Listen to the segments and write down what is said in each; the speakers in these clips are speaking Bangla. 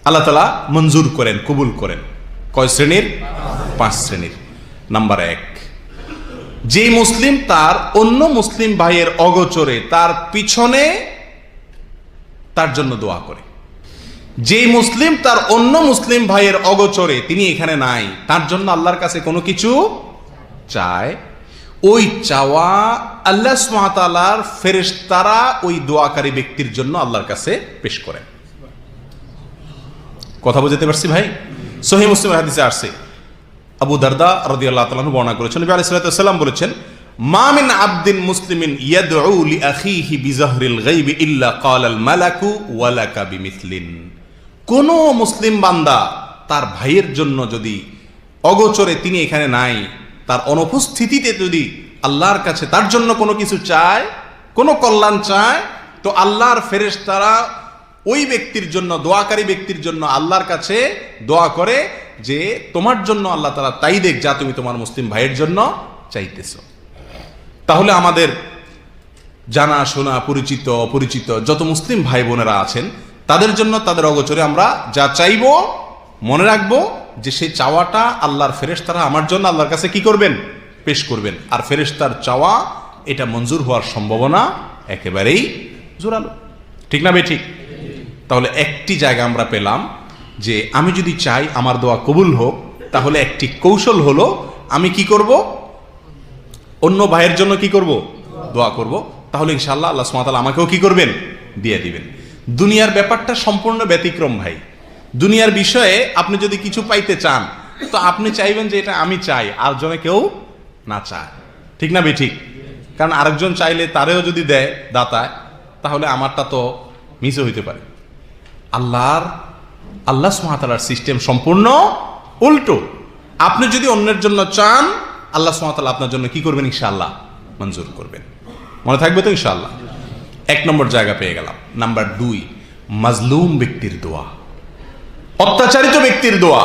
আল্লাহ তাআলা মঞ্জুর করেন, কবুল করেন। কয় শ্রেণীর? 5 শ্রেণীর। নাম্বার 1, যে মুসলিম তার অন্য মুসলিম ভাইয়ের অগোচরে তার পিছনে তার জন্য দোয়া করে। যে মুসলিম তার অন্য মুসলিম ভাইয়ের অগোচরে, তিনি এখানে নাই, তার জন্য আল্লাহর কাছে কোনো কিছু চায়, ওই চাওয়া আল্লাহ সুবহানাহু ওয়া তাআলার ফেরেশতারা ওই দোয়াকারী ব্যক্তির জন্য আল্লাহর কাছে পেশ করেন। কথা বুঝতে পারছি ভাই? সহিহ মুসলিমের হাদিসে আসছে, আবু দারদা রাদিয়াল্লাহু তাআলা আনহু বর্ণনা করেছেন, নবী আলাইহিস সাল্লাতু ওয়াস সালাম বলেছেন, মা মিন আবদিন মুসলিমিন ইয়াদউ লিআখিহি বিযাহরিল গায়বি ইল্লা ক্বালাল মালাকু ওয়া লাকা বিমিসলিন। কোন মুসলিম বান্দা তার ভাইয়ের জন্য যদি অগোচরে, তিনি এখানে নাই, তার অনুপস্থিতিতে যদি আল্লাহর কাছে তার জন্য কোনো কিছু চায়, কোনো কল্যাণ চায়, তো আল্লাহর ফেরেশতারা ওই ব্যক্তির জন্য, দোয়াকারী ব্যক্তির জন্য আল্লাহর কাছে দোয়া করে যে তোমার জন্য আল্লাহ তাআলা তাই দেখ যা তুমি তোমার মুসলিম ভাইয়ের জন্য চাইতেছো। তাহলে আমাদের জানা শোনা, পরিচিত অপরিচিত যত মুসলিম ভাই বোনেরা আছেন, তাদের জন্য তাদের অগোচরে আমরা যা চাইবো, মনে রাখবো যে সেই চাওয়াটা আল্লাহর ফেরেশতারা আমার জন্য আল্লাহর কাছে কি করবেন? পেশ করবেন। আর ফেরেশতার চাওয়া এটা মঞ্জুর হওয়ার সম্ভাবনা একেবারেই জোরালো। ঠিক না ভাই? ঠিক। তাহলে একটি জায়গা আমরা পেলাম যে আমি যদি চাই আমার দোয়া কবুল হোক, তাহলে একটি কৌশল হলো আমি কি করব? অন্য ভাইয়ের জন্য কি করব? দোয়া করব। তাহলে ইনশাআল্লাহ আল্লাহ সুবহানাহু ওয়া তাআলা আমাকেও কি করবেন? দিয়ে দিবেন। দুনিয়ার ব্যাপারটা সম্পূর্ণ ব্যতিক্রম ভাই। দুনিয়ার বিষয়ে আপনি যদি কিছু পাইতে চান, তো আপনি চাইবেন যে এটা আমি চাই, আর জনে কেউ না চায়। ঠিক না ভাই? ঠিক। কারণ আরেকজন চাইলে তারেও যদি দেয় দাতায়, তাহলে আমারটা তো মিসও হইতে পারে। আল্লাহ সুবহানাহু ওয়া তাআলার সিস্টেম সম্পূর্ণ উল্টো। আপনি যদি অন্যের জন্য চান, আল্লাহ সুবহানাহু ওয়া তাআলা আপনার জন্য কি করবেন? ইনশাআল্লাহ মঞ্জুর করবেন। মনে থাকবে তো ইনশাআল্লাহ? 1 নম্বর জায়গা পেয়ে গেলাম। নাম্বার 2, মাজলুম ব্যক্তির দোয়া, অত্যাচারিত ব্যক্তির দোয়া।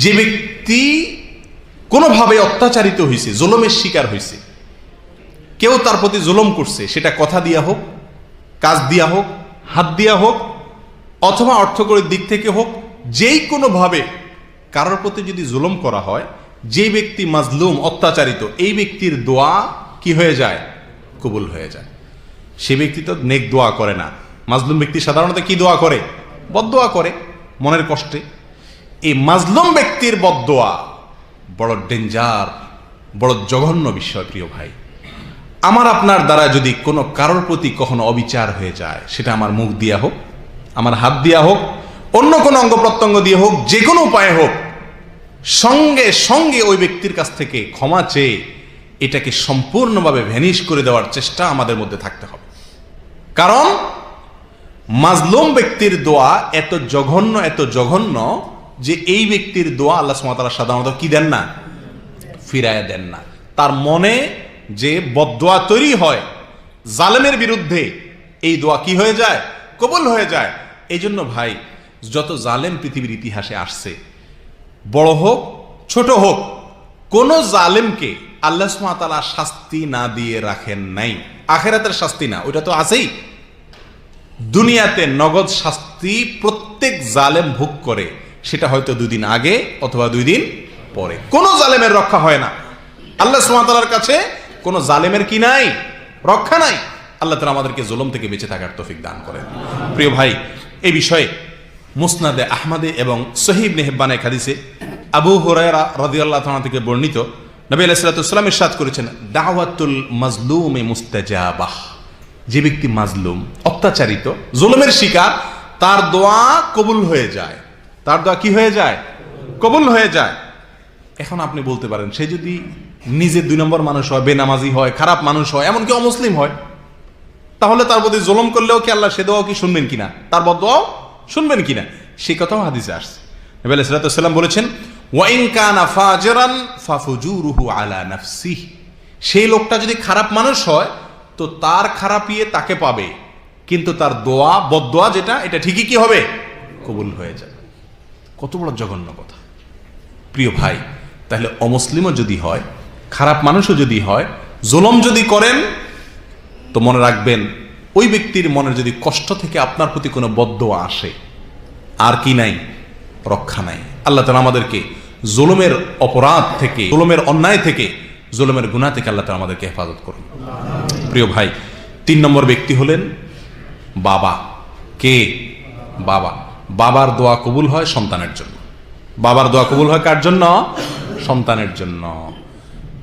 যে ব্যক্তি কোনোভাবে অত্যাচারিত হয়েছে, জুলুমের শিকার হয়েছে, কেউ তার প্রতি জুলুম করছে, সেটা কথা দিয়া হোক, কাজ দিয়া হোক, হাত দিয়া হোক, অথবা অর্থকরীর দিক থেকে হোক, যেই কোনোভাবে কারোর প্রতি যদি জুলুম করা হয়, যে ব্যক্তি মাজলুম, অত্যাচারিত, এই ব্যক্তির দোয়া কি হয়ে যায়? কবুল হয়ে যায়। সে ব্যক্তি তো নেক দোয়া করে না। মাজলুম ব্যক্তি সাধারণত কি দোয়া করে? বদদোয়া করে মনের কষ্টে। এই মাজলুম ব্যক্তির বদদোয়া বড় ডেঞ্জার, বড় জঘন্য বিষয়। প্রিয় ভাই, আমার আপনার দ্বারা যদি কোনো কারোর প্রতি কখনো অবিচার হয়ে যায়, সেটা আমার মুখ দিয়া হোক, আমার হাত দিয়া হোক, অন্য কোনো অঙ্গ প্রত্যঙ্গ দিয়ে হোক, যে কোনো উপায়ে হোক, সঙ্গে সঙ্গে ওই ব্যক্তির কাছ থেকে ক্ষমা চেয়ে এটাকে সম্পূর্ণভাবে ভ্যানিশ করে দেওয়ার চেষ্টা আমাদের মধ্যে থাকতে হবে। কারণ মাজলুম ব্যক্তির দোয়া এত জঘন্য যে এই ব্যক্তির দোয়া আল্লাহ সুবহানাহু ওয়া তাআলা সাধারণত কি দেন না? ফিরায়া দেন না। তার মনে যে বদদোয়া তৈরি হয় জালেমের বিরুদ্ধে, এই দোয়া কি হয়ে যায়? কবুল হয়ে যায়। এই জন্য ভাই, যত জালেম পৃথিবীর ইতিহাসে আসছে, বড় হোক ছোট হোক, কোন জালেমকে আল্লাহ সুবহানাহু ওয়া তাআলা শাস্তি না দিয়ে রাখেন নাই। আখিরাতের শাস্তি না, ওইটা তো আছেই। দুনিয়াতে নগদ শাস্তি প্রত্যেক জালেম ভোগ করে, সেটা হয়তো 2 দিন আগে অথবা 2 দিন পরে। কোন জালেমের রক্ষা হয় না। আল্লাহ সুবহানাহু ওয়া তাআলার কাছে কোন জালেমের কি নাই? রক্ষা নাই। আল্লাহ তাআলা আমাদেরকে জুলুম থেকে বেঁচে থাকার তৌফিক দান করেন। প্রিয় ভাই, এই বিষয়ে মুসনাদে আহমদে এবং সহিহ ইবনে হিব্বানে হাদিসে আবু হুরায়রা রাদিয়াল্লাহু তাআলা থেকে বর্ণিত, নবী আলাইহিস সাল্লাতু ওয়াস সালাম ইরশাদ করেছেন, দাওয়াতুল মাজলুমি মুস্তাজাবাহ। যে ব্যক্তি মাজলুম, অত্যাচারিত, জুলুমের শিকার, তার দোয়া কবুল হয়ে যায়। তার দোয়া কি হয়ে যায়? কবুল হয়ে যায়। এখন আপনি বলতে পারেন, সে যদি নিজে 2 নম্বর মানুষ হয়, বেনামাজি হয়, খারাপ মানুষ হয়, এমনকি অমুসলিম হয়, তাহলে তার প্রতি জুলুম করলেও কি আল্লাহ সে দোয়াও কি শুনবেন কিনা? তার বদদোয়াও শুনবেন কিনা? সেই কথাও হাদিসে আসছে। নবী আলাইহিস সাল্লাতু ওয়াস সালাম বলেছেন, ওয়া ইন কানা ফাজিরান ফাফুজুরুহু আলা নাফসিহি। সেই লোকটা যদি খারাপ মানুষ হয়, তো তার খারাপিয়ে তাকে পাবে, কিন্তু তার দোয়া, বদদোয়া যেটা, এটা ঠিকই কি হবে? কবুল হয়ে যাবে। কত বড় জঘন্য কথা প্রিয় ভাই। তাহলে অমুসলিমও যদি হয়, খারাপ মানুষও যদি হয়, জুলুম যদি করেন, তো মনে রাখবেন, ওই ব্যক্তির মনের যদি কষ্ট থেকে আপনার প্রতি কোনো বদদোয়া আসে, আর কি নাই? রক্ষা নাই। আল্লাহ তাআলা আমাদেরকে জুলুমের অপরাধ থেকে, জুলুমের অন্যায় থেকে, জুলুমের গুনাহ থেকে আল্লাহ তাআলা আমাদেরকে হেফাজত করুন। প্রিয় ভাই, 3 নম্বর ব্যক্তি হলেন বাবা। কে? বাবা। বাবার দোয়া কবুল হয় সন্তানের জন্য। বাবার দোয়া কবুল হয় কার জন্য? সন্তানের জন্য।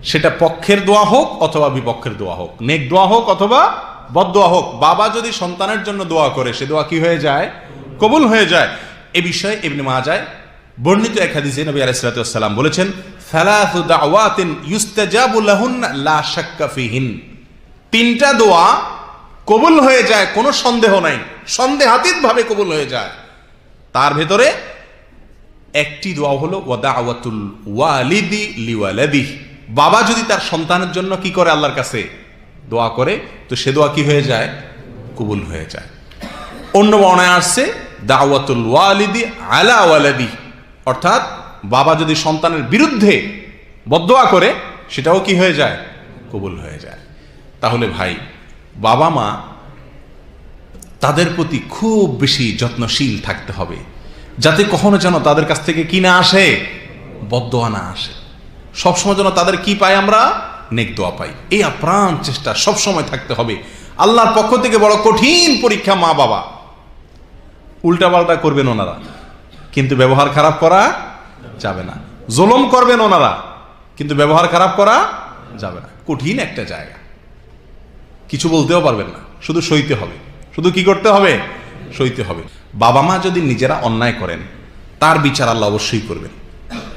সেটা পক্ষের দোয়া হোক অথবা বিপক্ষের দোয়া হোক, নেক দোয়া হোক অথবা বদদোয়া হোক, বাবা যদি সন্তানের জন্য দোয়া করে সে দোয়া কি হয়ে যায়? কবুল হয়ে যায়। এ বিষয়ে ইবনে মাজাহ বর্ণিত এক হাদিসে নবী আলাইহিস সালাতু ওয়াস সালাম বলেছেন, সালাসু দাওয়াতিন ইউস্তাজাবু লাহুন্না লা শাক্কা ফিহিন। 3টা দোয়া কবুল হয়ে যায়, কোনো সন্দেহ নাই, সন্দেহাতীত ভাবে কবুল হয়ে যায়। তার ভেতরে একটি দোয়া হলো ওয়াদাওয়াতুল ওয়ালিদি লিওয়ালাদিহি। বাবা যদি তার সন্তানের জন্য কি করে? আল্লাহর কাছে দোয়া করে, তো সে দোয়া কি হয়ে যায়? কবুল হয়ে যায়। অন্য বর্ণনায় আসছে দাওয়াতুল ওয়ালিদি আলা ওয়ালাদি, অর্থাৎ বাবা যদি সন্তানের বিরুদ্ধে বদদোয়া করে সেটাও কি হয়ে যায়? কবুল হয়ে যায়। তাহলে ভাই, বাবা মা তাদের প্রতি খুব বেশি যত্নশীল থাকতে হবে, যাতে কখনো যেন তাদের কাছ থেকে কি না আসে? বদদোয়া না আসে। সবসময় যেন তাদের কি পাই? আমরা নেক দোয়া পাই। এই আপ্রাণ চেষ্টা সবসময় থাকতে হবে। আল্লাহর পক্ষ থেকে বড় কঠিন পরীক্ষা মা বাবা। উল্টাপাল্টা করবেন ওনারা, কিন্তু ব্যবহার খারাপ করা যাবে না। জুলুম করবেন ওনারা, কিন্তু ব্যবহার খারাপ করা যাবে না। কঠিন একটা জায়গা, কিছু বলতেও পারবেন না, শুধু সইতে হবে। শুধু কি করতে হবে? সইতে হবে। বাবা মা যদি নিজেরা অন্যায় করেন, তার বিচার আল্লাহ অবশ্যই করবেন,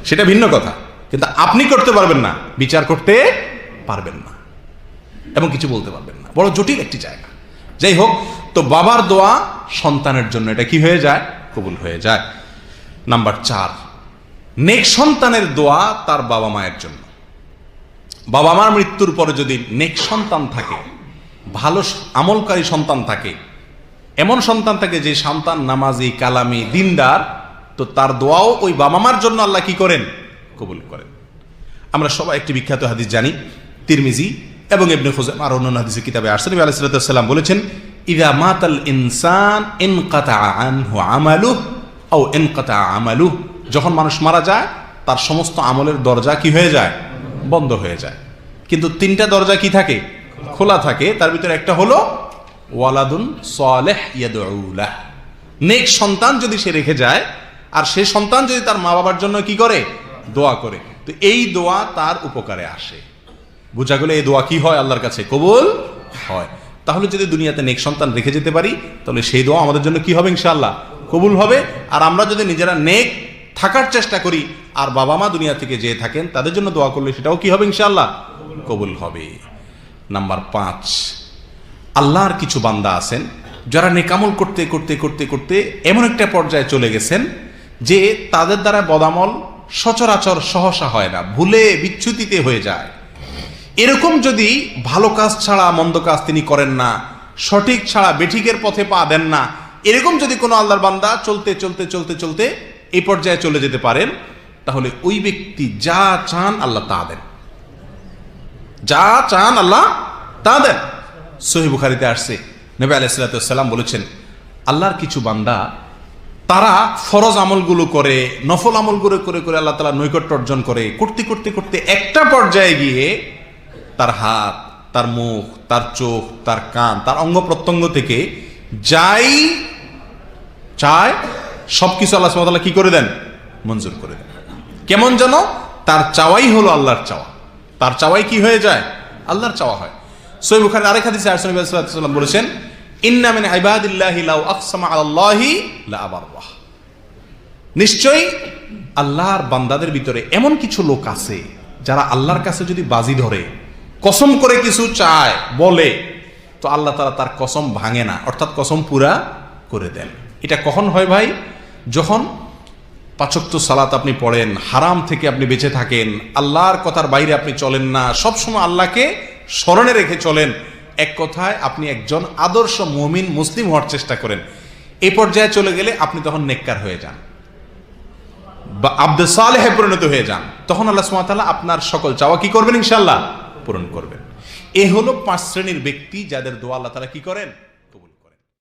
সেটা ভিন্ন কথা, কিন্তু আপনি করতে পারবেন না, বিচার করতে পারবেন না, এবং কিছু বলতে পারবেন না। বড় জটিল একটি জায়গা। যাই হোক, তো বাবার দোয়া সন্তানের জন্য এটা কি হয়ে যায়? কবুল হয়ে যায়। নাম্বার 4, নেক সন্তানের দোয়া তার বাবা মায়ের জন্য। বাবা মার মৃত্যুর পরে যদি নেক সন্তান থাকে, ভালো আমলকারী সন্তান থাকে, এমন সন্তান থাকে যে সন্তান নামাজি, কালামি, দিনদার, তো তার দোয়াও ওই বাবা মার জন্য আল্লাহ কি করেন? কবুল করেন। আমরা সবাই একটি বিখ্যাত হাদিস জানি, তিরমিজি এবং ইবনে খুজাইমা আর অন্যান্য হাদিসের কিতাবে আসছে, নবী আলাইহিস সালাতু ওয়াস সালাম বলেছেন, ইযা মাতাল ইনসান ইনকাতা আনহু আমালুহু আও ইনকাতা আমালুহু। যখন মানুষ মারা যায়, তার সমস্ত আমলের দরজা কি হয়ে যায়? বন্ধ হয়ে যায়। কিন্তু 3টা দরজা কি থাকে? খোলা থাকে। তার ভিতরে একটা হলো ওয়ালাদুন সালেহ ইয়াদউ লাহ। নেক সন্তান যদি সে রেখে যায়, আর সে সন্তান যদি তার মা বাবার জন্য কি করে? দোয়া করে, তো এই দোয়া তার উপকারে আসে। বোঝা গেল, এই দোয়া কি হয়? আল্লাহর কাছে কবুল হয়। তাহলে যদি দুনিয়াতে নেক সন্তান রেখে যেতে পারি, তাহলে সেই দোয়া আমাদের জন্য কি হবে? ইনশাআল্লাহ কবুল হবে। আর আমরা যদি নিজেরা নেক থাকার চেষ্টা করি, আর বাবা মা দুনিয়া থেকে যে থাকেন তাদের জন্য দোয়া করলে সেটাও কি হবে? ইনশাআল্লাহ কবুল হবে। নাম্বার 5, আল্লাহর কিছু বান্দা আছেন যারা নেকামল করতে করতে করতে করতে এমন একটা পর্যায়ে চলে গেছেন যে তাদের দ্বারা বদামল সচরাচর সহসা হয় না, ভুলে বিচ্যুতিতে হয়ে যায়। এরকম যদি ভালো কাজ ছাড়া মন্দ কাজ তিনি করেন না, সঠিক ছাড়া বেঠিকের পথে পা দেন না, এরকম যদি কোনো আল্লাহর বান্দা চলতে চলতে চলতে চলতে এই পর্যায়ে চলে যেতে পারেন, তাহলে ওই ব্যক্তি যা চান আল্লাহ তা দেন। যা চান আল্লাহ তা দেন। সহিহ বুখারীতে আসছে, নবী আলাইহিস সালাতু ওয়াস সালাম বলেছেন, আল্লাহর কিছু বান্দা তারা ফরজ আমলগুলো করে, নফল আমলগুলো করে করে আল্লাহ তাআলা নৈকট্য অর্জন করে, করতে করতে করতে একটা পর্যায়ে গিয়ে তার হাত, তার মুখ, তার চোখ, তার কান, তার অঙ্গ প্রত্যঙ্গ থেকে যাই চায় সবকিছু আল্লাহ সুবহানাহু ওয়া তাআলা কি করে দেন? মঞ্জুর করে দেন। কেমন যেন তার চাওয়াই হলো আল্লাহর চাওয়া, তার চাওয়াই কি হয়ে যায়? আল্লাহর চাওয়া হয়। সহিহ বুখারীর আরেক হাদিসে নবী সাল্লাল্লাহু আলাইহি ওয়াসাল্লাম বলেছেন, ইন্না মিন ইবাদিল্লাহি লাউ আকসামা আলাল্লাহি লা আবাররাহ। নিশ্চয়ই আল্লাহর বান্দাদের ভিতরে এমন কিছু লোক আছে যারা আল্লাহর কাছে যদি বাজি ধরে, কসম করে কিছু চায়, বলে, তো আল্লাহ তাআলা তার কসম ভাঙে না, অর্থাৎ কসম পুরা করে দেন। এটা কখন হয় ভাই? যখন 5 ওয়াক্ত সালাত আপনি পড়েন, হারাম থেকে আপনি বেঁচে থাকেন, আল্লাহর কথার বাইরে আপনি চলেন না, সবসময় আল্লাহকে স্মরণে রেখে চলেন, এক কথায় আপনি একজন আদর্শ মুমিন মুসলিম হওয়ার চেষ্টা করেন। এই পর্যায়ে চলে গেলে আপনি তখন নেককার হয়ে যান বা আব্দে সালেহে পরিণত হয়ে যান। তখন আল্লাহ সুবহানাহু ওয়া তাআলা আপনার সকল চাওয়া কি করবেন? ইনশাআল্লাহ পূরণ করবেন। এ হলো 5 শ্রেণীর ব্যক্তি যাদের দোয়া আল্লাহ তাআলা কি করেন?